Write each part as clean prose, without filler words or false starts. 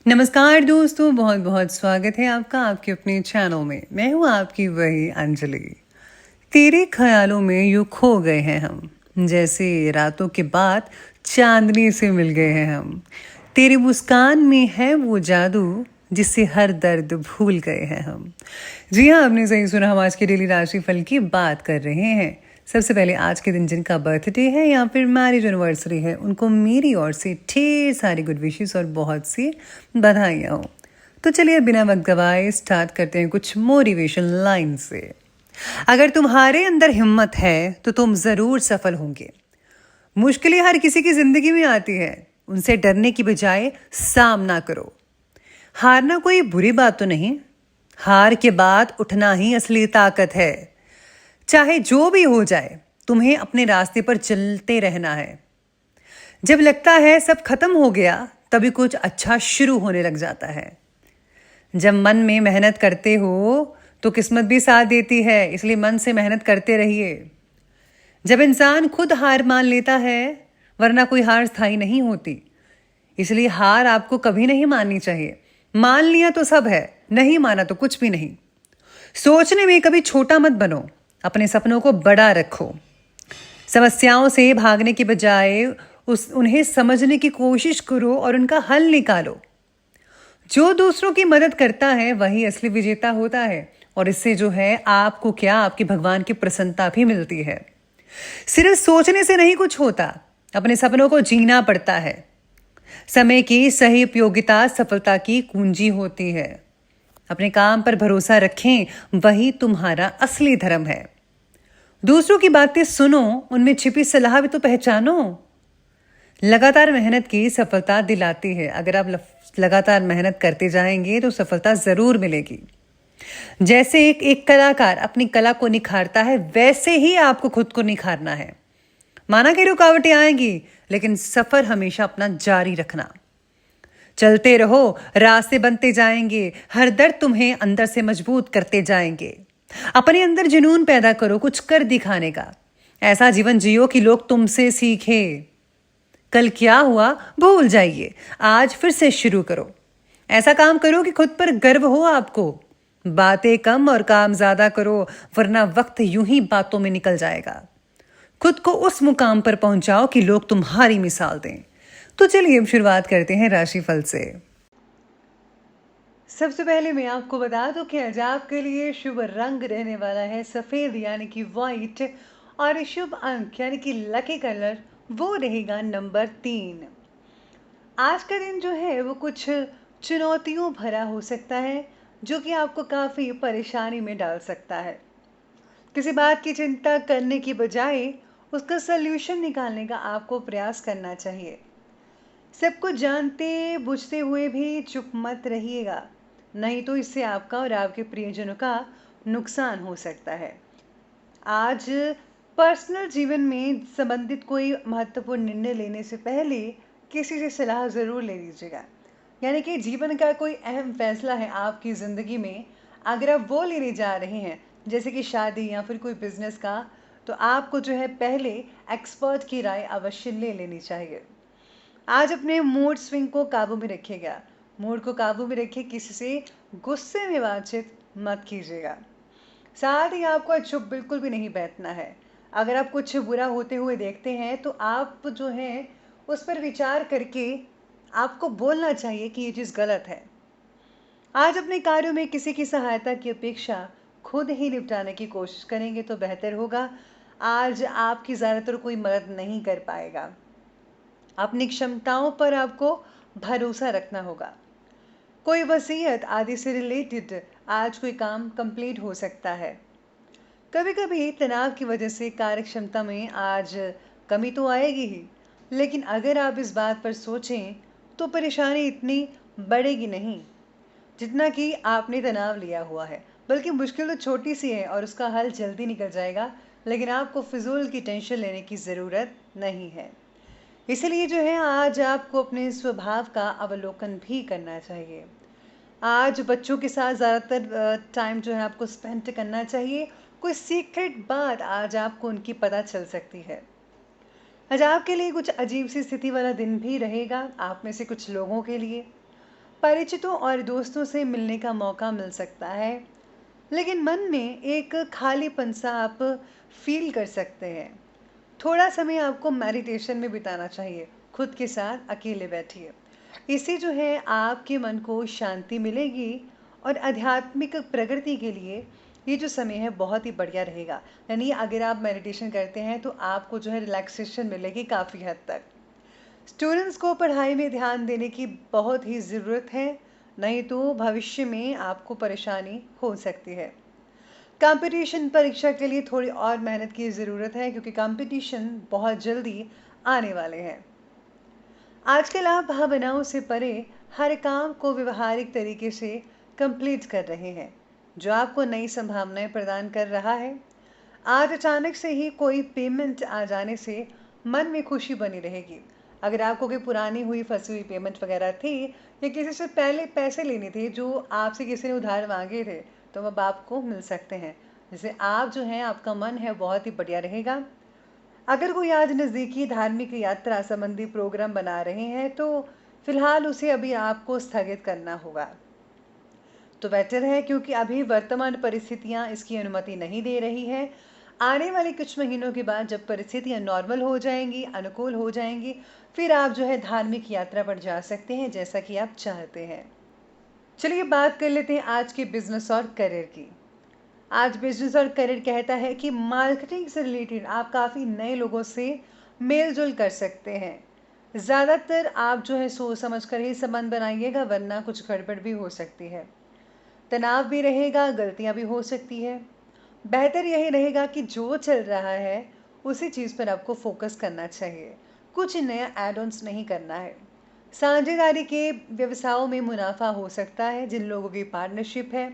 नमस्कार दोस्तों, बहुत बहुत स्वागत है आपका आपके अपने चैनल में। मैं हूँ आपकी वही अंजलि। तेरे ख्यालों में यूँ खो गए हैं हम, जैसे रातों के बाद चांदनी से मिल गए हैं हम। तेरी मुस्कान में है वो जादू जिससे हर दर्द भूल गए हैं हम। जी हाँ, आपने सही सुना। हम आज के डेली राशि फल की बात कर रहे हैं। सबसे पहले आज के दिन जिनका बर्थडे है या फिर मैरिज एनिवर्सरी है, उनको मेरी ओर से ढेर सारी गुड विशेस और बहुत सी बधाइयाँ हो। तो चलिए बिना वक्त गवाए स्टार्ट करते हैं कुछ मोटिवेशन लाइन से। अगर तुम्हारे अंदर हिम्मत है तो तुम ज़रूर सफल होंगे। मुश्किलें हर किसी की ज़िंदगी में आती है, उनसे डरने की बजाय सामना करो। हारना कोई बुरी बात तो नहीं, हार के बाद उठना ही असली ताकत है। चाहे जो भी हो जाए, तुम्हें अपने रास्ते पर चलते रहना है। जब लगता है सब खत्म हो गया, तभी कुछ अच्छा शुरू होने लग जाता है। जब मन में मेहनत करते हो तो किस्मत भी साथ देती है, इसलिए मन से मेहनत करते रहिए। जब इंसान खुद हार मान लेता है, वरना कोई हार स्थायी नहीं होती, इसलिए हार आपको कभी नहीं माननी चाहिए। मान लिया तो सब है, नहीं माना तो कुछ भी नहीं। सोचने में कभी छोटा मत बनो, अपने सपनों को बड़ा रखो। समस्याओं से भागने की बजाय उन्हें समझने की कोशिश करो और उनका हल निकालो। जो दूसरों की मदद करता है वही असली विजेता होता है, और इससे जो है आपको क्या, आपके भगवान की प्रसन्नता भी मिलती है। सिर्फ सोचने से नहीं कुछ होता, अपने सपनों को जीना पड़ता है। समय की सही उपयोगिता सफलता की कुंजी होती है। अपने काम पर भरोसा रखें, वही तुम्हारा असली धर्म है। दूसरों की बातें सुनो, उनमें छिपी सलाह भी तो पहचानो। लगातार मेहनत की सफलता दिलाती है। अगर आप लगातार मेहनत करते जाएंगे तो सफलता जरूर मिलेगी। जैसे एक कलाकार अपनी कला को निखारता है, वैसे ही आपको खुद को निखारना है। माना कि रुकावटें आएंगी, लेकिन सफर हमेशा अपना जारी रखना। चलते रहो, रास्ते बनते जाएंगे। हर दर्द तुम्हें अंदर से मजबूत करते जाएंगे। अपने अंदर जुनून पैदा करो कुछ कर दिखाने का। ऐसा जीवन जियो कि लोग तुमसे सीखे। कल क्या हुआ भूल जाइए, आज फिर से शुरू करो। ऐसा काम करो कि खुद पर गर्व हो आपको। बातें कम और काम ज्यादा करो, वरना वक्त यूं ही बातों में निकल जाएगा। खुद को उस मुकाम पर पहुंचाओ कि लोग तुम्हारी मिसाल दें। तो चलिए अब शुरुआत करते हैं राशिफल से। सबसे पहले मैं आपको बता दूं कि आज आपके लिए शुभ रंग रहने वाला है सफ़ेद यानी कि वाइट, और शुभ अंक यानी कि लकी कलर वो रहेगा नंबर 3। आज का दिन जो है वो कुछ चुनौतियों भरा हो सकता है, जो कि आपको काफ़ी परेशानी में डाल सकता है। किसी बात की चिंता करने की बजाय उसका सल्यूशन निकालने का आपको प्रयास करना चाहिए। सब कुछ जानते बुझते हुए भी चुप मत रहिएगा, नहीं तो इससे आपका और आपके प्रियजनों का नुकसान हो सकता है। आज पर्सनल जीवन में संबंधित कोई महत्वपूर्ण निर्णय लेने से पहले किसी से सलाह ज़रूर ले लीजिएगा। यानी कि जीवन का कोई अहम फैसला है आपकी ज़िंदगी में, अगर आप वो लेने जा रहे हैं, जैसे कि शादी या फिर कोई बिजनेस का, तो आपको जो है पहले एक्सपर्ट की राय अवश्य ले लेनी चाहिए। आज अपने मूड स्विंग को काबू में रखिएगा। मूड को काबू में रखिए, किसी से गुस्से में बातचीत मत कीजिएगा। साथ ही आपको आज चुप बिल्कुल भी नहीं बैठना है। अगर आप कुछ बुरा होते हुए देखते हैं तो आप जो है उस पर विचार करके आपको बोलना चाहिए कि ये चीज़ गलत है। आज अपने कार्यों में किसी की सहायता की अपेक्षा खुद ही निपटाने की कोशिश करेंगे तो बेहतर होगा। आज आपकी ज़्यादातर कोई मदद नहीं कर पाएगा। अपनी क्षमताओं पर आपको भरोसा रखना होगा। कोई वसीयत आदि से रिलेटेड आज कोई काम कंप्लीट हो सकता है। कभी कभी तनाव की वजह से कार्य क्षमता में आज कमी तो आएगी ही, लेकिन अगर आप इस बात पर सोचें तो परेशानी इतनी बढ़ेगी नहीं जितना कि आपने तनाव लिया हुआ है। बल्कि मुश्किल तो छोटी सी है और उसका हल जल्दी निकल जाएगा, लेकिन आपको फिजूल की टेंशन लेने की ज़रूरत नहीं है। इसलिए जो है आज आपको अपने स्वभाव का अवलोकन भी करना चाहिए। आज बच्चों के साथ ज़्यादातर टाइम जो है आपको स्पेंड करना चाहिए। कोई सीक्रेट बात आज आपको उनकी पता चल सकती है। आज आपके लिए कुछ अजीब सी स्थिति वाला दिन भी रहेगा, आप में से कुछ लोगों के लिए। परिचितों और दोस्तों से मिलने का मौका मिल सकता है, लेकिन मन में एक खालीपन सा आप फील कर सकते हैं। थोड़ा समय आपको मेडिटेशन में बिताना चाहिए, खुद के साथ अकेले बैठिए। इससे जो है आपके मन को शांति मिलेगी और आध्यात्मिक प्रगति के लिए ये जो समय है बहुत ही बढ़िया रहेगा। यानी अगर आप मेडिटेशन करते हैं तो आपको जो है रिलैक्सेशन मिलेगी काफ़ी हद तक। स्टूडेंट्स को पढ़ाई में ध्यान देने की बहुत ही ज़रूरत है, नहीं तो भविष्य में आपको परेशानी हो सकती है। कंपटीशन परीक्षा के लिए थोड़ी और मेहनत की ज़रूरत है, क्योंकि कंपटीशन बहुत जल्दी आने वाले हैं। आजकल आप भावनाओं से परे हर काम को व्यवहारिक तरीके से कंप्लीट कर रहे हैं, जो आपको नई संभावनाएं प्रदान कर रहा है। आज अचानक से ही कोई पेमेंट आ जाने से मन में खुशी बनी रहेगी। अगर आपको कोई पुरानी हुई फंसी हुई पेमेंट वगैरह थी, या किसी से पहले पैसे लेने थे जो आपसे किसी ने उधार मांगे थे, तो अब आपको मिल सकते हैं। जैसे आप जो हैं, आपका मन है बहुत ही बढ़िया रहेगा। अगर कोई आज नज़दीकी धार्मिक यात्रा संबंधी प्रोग्राम बना रहे हैं, तो फिलहाल उसे अभी आपको स्थगित करना होगा। तो बेटर है, क्योंकि अभी वर्तमान परिस्थितियां इसकी अनुमति नहीं दे रही है। आने वाले कुछ महीनों के बाद जब परिस्थितियां नॉर्मल हो जाएंगी, अनुकूल हो जाएंगी, फिर आप जो है धार्मिक यात्रा पर जा सकते हैं, जैसा कि आप चाहते हैं। चलिए बात कर लेते हैं आज के बिजनेस और करियर की। आज बिजनेस और करियर कहता है कि मार्केटिंग से रिलेटेड आप काफ़ी नए लोगों से मेल जोल कर सकते हैं। ज़्यादातर आप जो है सोच समझ कर ही संबंध बनाइएगा, वरना कुछ गड़बड़ भी हो सकती है। तनाव भी रहेगा, गलतियां भी हो सकती है। बेहतर यही रहेगा कि जो चल रहा है उसी चीज़ पर आपको फोकस करना चाहिए, कुछ नया एड ऑन्स नहीं करना है। साझेदारी के व्यवसायों में मुनाफा हो सकता है, जिन लोगों की पार्टनरशिप है।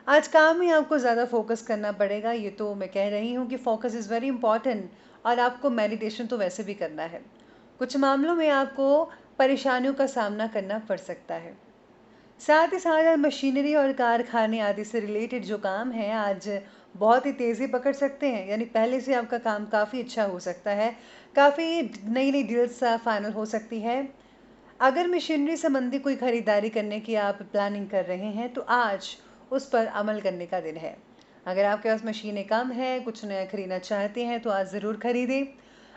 आज काम में आपको ज़्यादा फोकस करना पड़ेगा, ये तो मैं कह रही हूँ कि फोकस इज़ वेरी इंपॉर्टेंट। और आपको मेडिटेशन तो वैसे भी करना है। कुछ मामलों में आपको परेशानियों का सामना करना पड़ सकता है। साथ ही साथ मशीनरी और कारखाने आदि से रिलेटेड जो काम है, आज बहुत ही तेज़ी पकड़ सकते हैं। यानी पहले से आपका काम काफ़ी अच्छा हो सकता है, काफ़ी नई नई डील्स फाइनल हो सकती है। अगर मशीनरी संबंधी कोई खरीदारी करने की आप प्लानिंग कर रहे हैं, तो आज उस पर अमल करने का दिन है। अगर आपके पास मशीनें कम हैं, कुछ नया खरीदना चाहते हैं, तो आज ज़रूर खरीदें।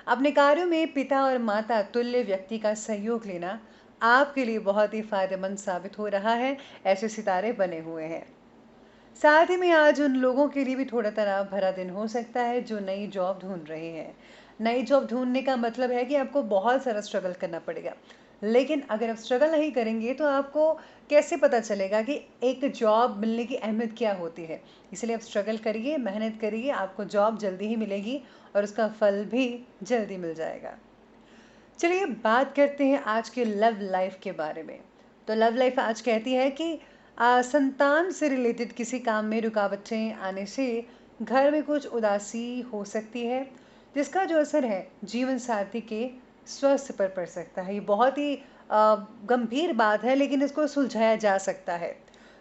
अपने कार्यों में पिता और माता तुल्य व्यक्ति का सहयोग लेना आपके लिए बहुत ही फायदेमंद साबित हो रहा है। ऐसे सितारे बने हुए हैं। साथ ही में आज उन लोगों के लिए भी थोड़ा तनाव भरा दिन हो सकता है जो नई जॉब ढूंढ रहे हैं। नई जॉब ढूंढने का मतलब है कि आपको बहुत सारा स्ट्रगल करना पड़ेगा। लेकिन अगर आप स्ट्रगल नहीं करेंगे, तो आपको कैसे पता चलेगा कि एक जॉब मिलने की अहमियत क्या होती है। इसलिए आप स्ट्रगल करिए, मेहनत करिए, आपको जॉब जल्दी ही मिलेगी और उसका फल भी जल्दी मिल जाएगा। चलिए बात करते हैं आज के लव लाइफ के बारे में। तो लव लाइफ आज कहती है कि संतान से रिलेटेड किसी काम में रुकावटें आने से घर में कुछ उदासी हो सकती है, जिसका जो असर है जीवन साथी के स्वास्थ्य पर पड़ सकता है। ये बहुत ही गंभीर बात है, लेकिन इसको सुलझाया जा सकता है।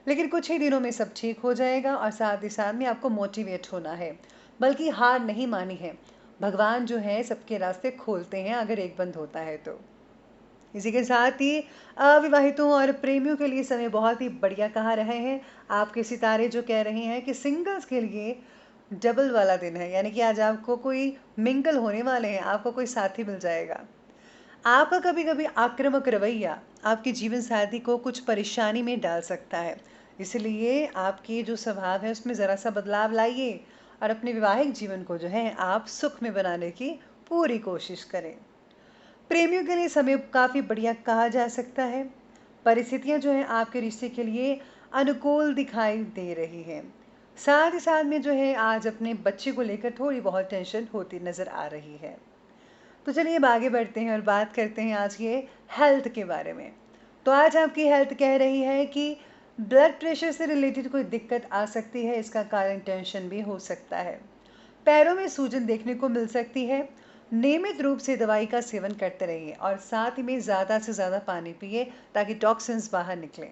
लेकिन कुछ ही दिनों में सब ठीक हो जाएगा, और साथ ही साथ में आपको मोटिवेट होना है, बल्कि हार नहीं मानी है। भगवान जो है सबके रास्ते खोलते हैं, अगर एक बंद होता है तो। इसी के साथ ही अविवाहितों और प्रेमियों के लिए समय बहुत ही बढ़िया कहा रहे हैं। आपके सितारे जो कह रहे हैं कि सिंगल्स के लिए डबल वाला दिन है, यानी कि आज आपको कोई मिंगल होने वाले हैं, आपको कोई साथी मिल जाएगा। आपका कभी कभी आक्रामक रवैया आपके जीवन साथी को कुछ परेशानी में डाल सकता है। इसलिए आपके जो स्वभाव है उसमें ज़रा सा बदलाव लाइए, और अपने वैवाहिक जीवन को जो है आप सुख में बनाने की पूरी कोशिश करें। प्रेमियों के लिए समय काफ़ी बढ़िया कहा जा सकता है। परिस्थितियां जो हैं आपके रिश्ते के लिए अनुकूल दिखाई दे रही हैं। साथ ही साथ में जो है आज अपने बच्चे को लेकर थोड़ी बहुत टेंशन होती नज़र आ रही है। तो चलिए अब आगे बढ़ते हैं और बात करते हैं आज के हेल्थ के बारे में। तो आज आपकी हेल्थ कह रही है कि ब्लड प्रेशर से रिलेटेड कोई दिक्कत आ सकती है, इसका कारण टेंशन भी हो सकता है। पैरों में सूजन देखने को मिल सकती है। नियमित रूप से दवाई का सेवन करते रहिए, और साथ ही में ज़्यादा से ज़्यादा पानी पिए, ताकि टॉक्सिन्स बाहर निकलें।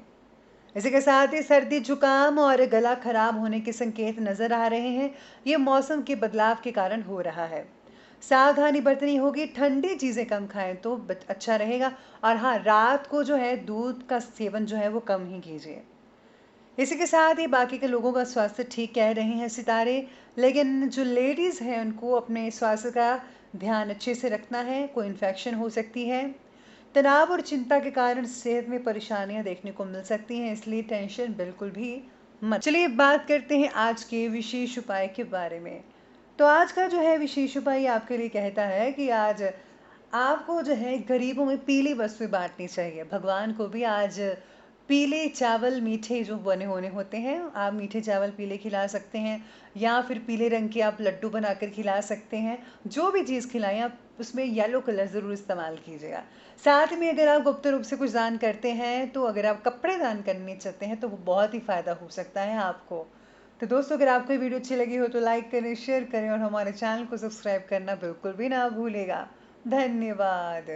इसी के साथ ही सर्दी, जुकाम और गला खराब होने के संकेत नज़र आ रहे हैं। ये मौसम के बदलाव के कारण हो रहा है। सावधानी बरतनी होगी, ठंडी चीज़ें कम खाएं तो अच्छा रहेगा। और हाँ, रात को जो है दूध का सेवन जो है वो कम ही कीजिए। इसी के साथ ही बाकी के लोगों का स्वास्थ्य ठीक कह रहे हैं सितारे, लेकिन जो लेडीज़ हैं उनको अपने स्वास्थ्य का ध्यान अच्छे से रखना है। कोई इन्फेक्शन हो सकती है, तनाव और चिंता के कारण सेहत में परेशानियां देखने को मिल सकती हैं, इसलिए टेंशन बिल्कुल भी मत। चलिए बात करते हैं आज के विशेष उपाय के बारे में। तो आज का जो है विशेष उपाय आपके लिए कहता है कि आज आपको जो है गरीबों में पीली वस्तुएं बांटनी चाहिए। भगवान को भी आज पीले चावल मीठे जो बने होने होते हैं, आप मीठे चावल पीले खिला सकते हैं, या फिर पीले रंग के आप लड्डू बनाकर खिला सकते हैं। जो भी चीज़ खिलाएं आप उसमें येलो कलर ज़रूर इस्तेमाल कीजिएगा। साथ में अगर आप गुप्त रूप से कुछ दान करते हैं, तो अगर आप कपड़े दान करने चाहते हैं तो वो बहुत ही फ़ायदा हो सकता है आपको। तो दोस्तों, अगर आपको ये वीडियो अच्छी लगी हो तो लाइक करें, शेयर करें और हमारे चैनल को सब्सक्राइब करना बिल्कुल भी ना भूलेगा। धन्यवाद।